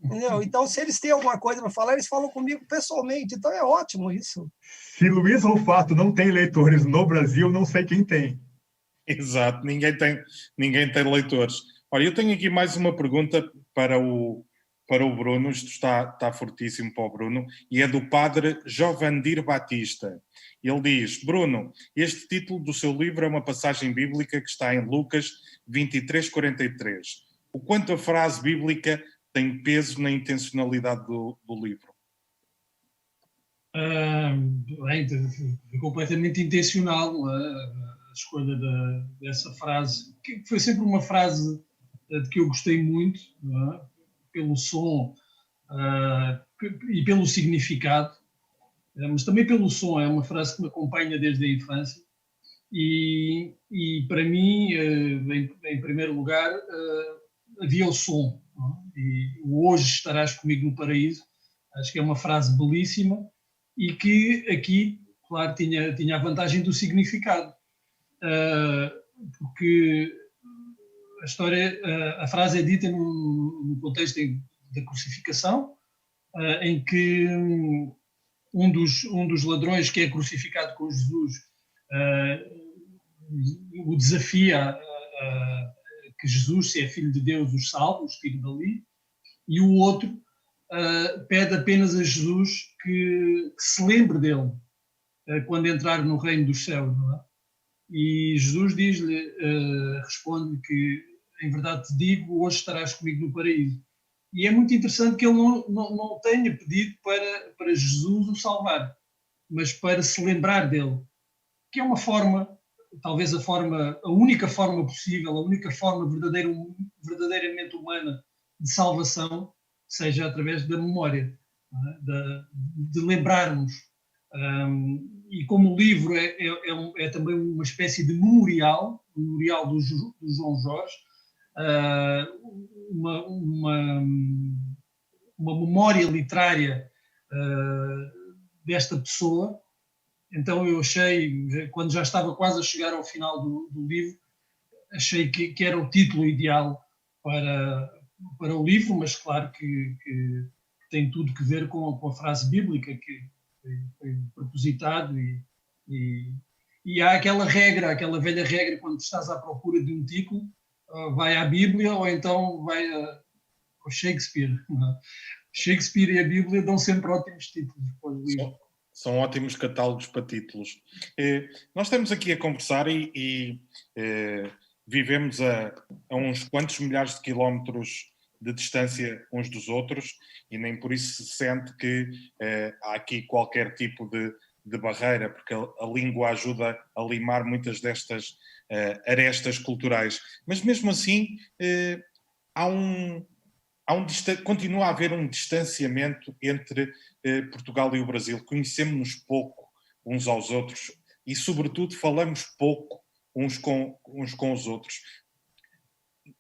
Entendeu? Então, se eles têm alguma coisa para falar, eles falam comigo pessoalmente. Então, é ótimo isso. Se Luiz Rufato não tem leitores no Brasil, não sei quem tem. Exato, ninguém tem leitores. Olha, eu tenho aqui mais uma pergunta para o para o Bruno, isto está fortíssimo para o Bruno, e é do padre Jovandir Batista. Ele diz: Bruno, este título do seu livro é uma passagem bíblica que está em Lucas 23:43. O quanto a frase bíblica tem peso na intencionalidade do livro? Bem, completamente intencional a escolha dessa frase, que foi sempre uma frase de que eu gostei muito, não é? Pelo som e pelo significado, mas também pelo som. É uma frase que me acompanha desde a infância e para mim, em primeiro lugar, havia o som, não é? E o hoje estarás comigo no paraíso, acho que é uma frase belíssima e que aqui, claro, tinha a vantagem do significado, porque a história, a frase é dita no contexto da crucificação, em que um dos ladrões que é crucificado com Jesus o desafia que Jesus, se é filho de Deus, os salve, os tire dali, e o outro pede apenas a Jesus que se lembre dele quando entrar no reino dos céus, não é? E Jesus diz-lhe, responde-lhe que, em verdade te digo, hoje estarás comigo no paraíso. E é muito interessante que ele não tenha pedido para Jesus o salvar, mas para se lembrar dele, que é uma forma, talvez a única forma possível, a única forma verdadeiramente humana de salvação, seja através da memória, de lembrarmos. E como o livro é também uma espécie de memorial do João Jorge, uma memória literária desta pessoa. Então eu achei, quando já estava quase a chegar ao final do livro, achei que era o título ideal para o livro, mas claro que tem tudo que ver com a frase bíblica que foi propositado e há aquela velha regra, quando estás à procura de um título, vai à Bíblia ou então vai ao Shakespeare. Shakespeare e a Bíblia dão sempre ótimos títulos para o livro. São ótimos catálogos para títulos. Nós estamos aqui a conversar e vivemos a uns quantos milhares de quilómetros de distância uns dos outros e nem por isso se sente que há aqui qualquer tipo de barreira, porque a língua ajuda a limar muitas destas arestas culturais. Mas mesmo assim continua a haver um distanciamento entre Portugal e o Brasil. Conhecemos-nos pouco uns aos outros e, sobretudo, falamos pouco uns com os outros.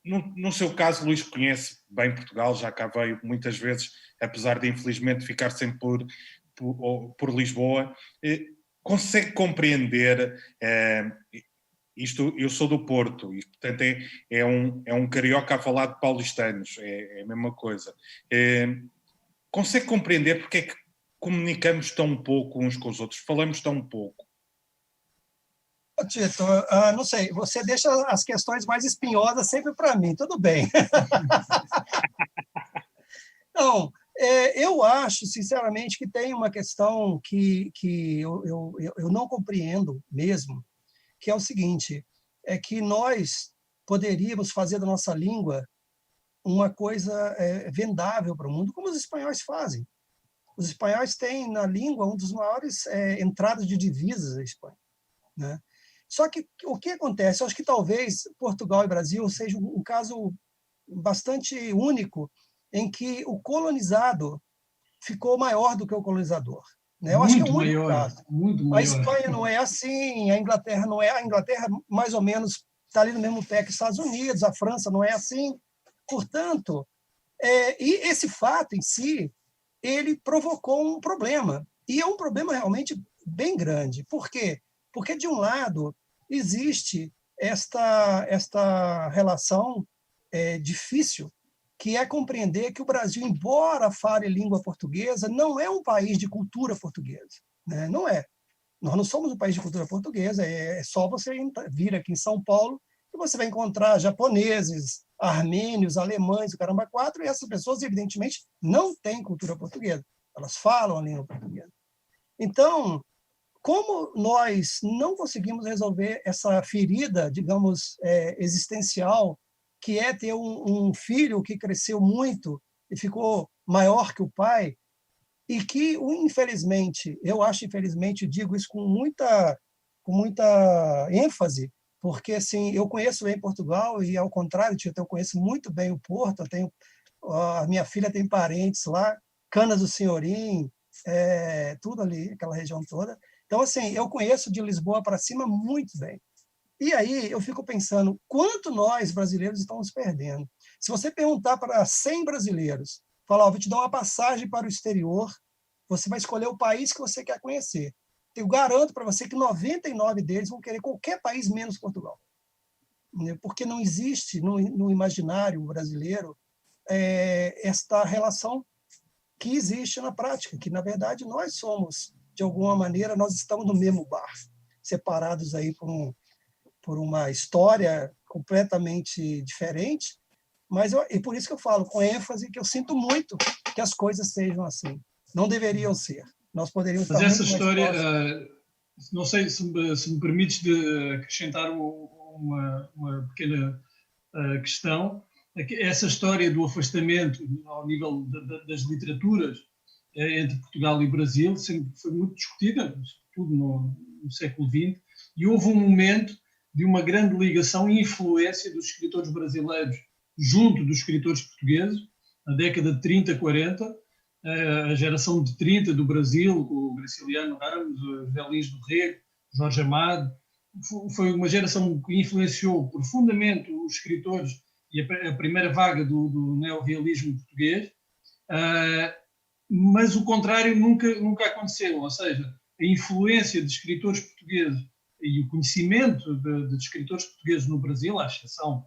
No seu caso, Luís conhece bem Portugal, já cá veio muitas vezes, apesar de infelizmente ficar sempre por Lisboa. Consegue compreender isto? Eu sou do Porto e, portanto, é um carioca a falar de paulistanos, é a mesma coisa. Consegue compreender porque é que comunicamos tão pouco uns com os outros, falamos tão pouco? Tito, não sei, você deixa as questões mais espinhosas sempre para mim, tudo bem. Não, eu acho, sinceramente, que tem uma questão que eu não compreendo mesmo, que é o seguinte, é que nós poderíamos fazer da nossa língua uma coisa vendável para o mundo, como os espanhóis fazem. Os espanhóis têm na língua uma das maiores entradas de divisas da Espanha, né? Só que o que acontece? Eu acho que talvez Portugal e Brasil seja um caso bastante único em que o colonizado ficou maior do que o colonizador. Né? Eu acho que é o único caso. Muito maior. A Espanha não é assim, a Inglaterra não é. A Inglaterra, mais ou menos, está ali no mesmo pé que os Estados Unidos, a França não é assim. Portanto, e esse fato em si, ele provocou um problema. E é um problema realmente bem grande. Por quê? Porque, de um lado, existe esta relação difícil, que é compreender que o Brasil, embora fale língua portuguesa, não é um país de cultura portuguesa. Né? Não é. Nós não somos um país de cultura portuguesa, é só você vir aqui em São Paulo e você vai encontrar japoneses, armênios, alemães, o caramba quatro, e essas pessoas, evidentemente, não têm cultura portuguesa. Elas falam a língua portuguesa. Então, como nós não conseguimos resolver essa ferida, digamos, existencial, que é ter um filho que cresceu muito e ficou maior que o pai, e que, infelizmente, eu acho infelizmente, digo isso com muita ênfase, porque assim, eu conheço bem Portugal e, ao contrário, eu conheço muito bem o Porto, a minha filha tem parentes lá, Canas do Senhorim, tudo ali, aquela região toda. Então, assim, eu conheço de Lisboa para cima muito bem. E aí eu fico pensando, quanto nós, brasileiros, estamos perdendo? Se você perguntar para 100 brasileiros, falar, vou te dar uma passagem para o exterior, você vai escolher o país que você quer conhecer. Eu garanto para você que 99 deles vão querer qualquer país menos Portugal. Porque não existe no imaginário brasileiro esta relação que existe na prática, que, na verdade, nós somos, de alguma maneira, nós estamos no mesmo bar, separados aí por uma história completamente diferente, e por isso que eu falo com ênfase que eu sinto muito que as coisas sejam assim. Não deveriam ser. Nós poderíamos Mas estar essa muito história, mais não sei se me permites de acrescentar uma pequena questão. Essa história do afastamento ao nível das literaturas entre Portugal e Brasil sempre foi muito discutida, sobretudo no século XX, e houve um momento de uma grande ligação e influência dos escritores brasileiros junto dos escritores portugueses, na década de 30, 40, a geração de 30 do Brasil, o Graciliano Ramos, o José Lins do Rego, Jorge Amado, foi uma geração que influenciou profundamente os escritores e a primeira vaga do neorrealismo português, mas o contrário nunca aconteceu, ou seja, a influência de escritores portugueses e o conhecimento de escritores portugueses no Brasil, à exceção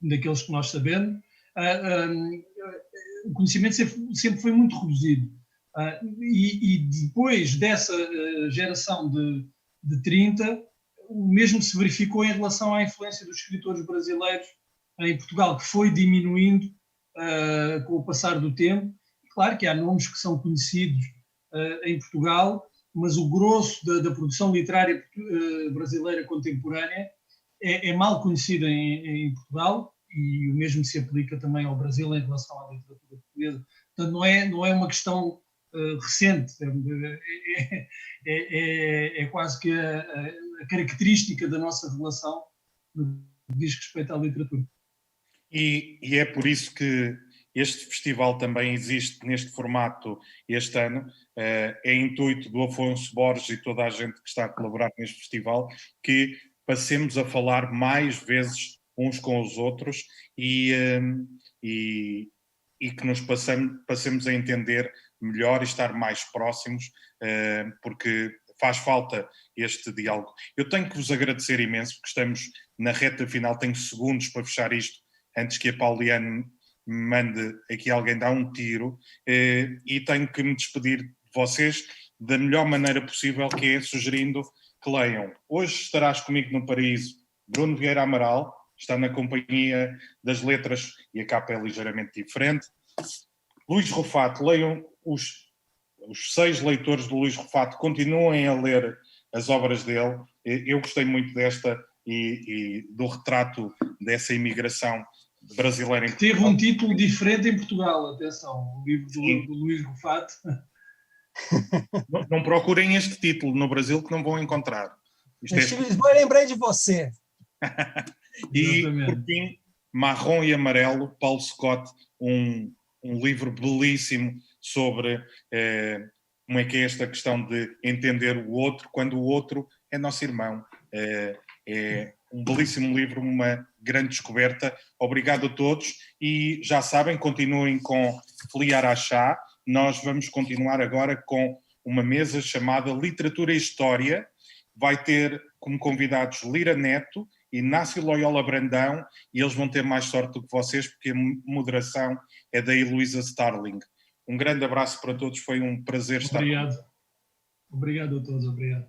daqueles que nós sabemos, o conhecimento sempre foi muito reduzido. E depois dessa geração de 30, o mesmo se verificou em relação à influência dos escritores brasileiros em Portugal, que foi diminuindo com o passar do tempo. Claro que há nomes que são conhecidos em Portugal, mas o grosso da produção literária brasileira contemporânea é mal conhecida em Portugal, e o mesmo se aplica também ao Brasil em relação à literatura portuguesa. Portanto, não é uma questão recente, é quase que a característica da nossa relação no que diz respeito à literatura. E é por isso que este festival também existe neste formato este ano. É intuito do Afonso Borges e toda a gente que está a colaborar neste festival que passemos a falar mais vezes uns com os outros e que nos passemos a entender melhor e estar mais próximos, porque faz falta este diálogo. Eu tenho que vos agradecer imenso, porque estamos na reta final, tenho segundos para fechar isto, antes que a Pauliane me mande aqui alguém dar um tiro, e tenho que me despedir de vocês da melhor maneira possível, que é sugerindo que leiam. Hoje estarás comigo no Paraíso, Bruno Vieira Amaral, está na Companhia das Letras e a capa é ligeiramente diferente. Luís Rufato, leiam os 6 leitores do Luís Rufato, continuem a ler as obras dele. Eu gostei muito desta e do retrato dessa imigração brasileira em Portugal. Teve um título diferente em Portugal, atenção, o livro do Luís Rufato. Não procurem este título no Brasil que não vão encontrar. Estive em Lisboa e lembrei de você. E, por fim, Marrom e Amarelo, Paulo Scott, um livro belíssimo sobre como é que é esta questão de entender o outro, quando o outro é nosso irmão. É um belíssimo livro, uma grande descoberta. Obrigado a todos e já sabem, continuem com Filiar Achá. Nós vamos continuar agora com uma mesa chamada Literatura e História. Vai ter como convidados Lira Neto, Inácio Loyola Brandão, e eles vão ter mais sorte do que vocês, porque a moderação é da Heloísa Starling. Um grande abraço para todos, foi um prazer estar aqui. Obrigado a todos, obrigado.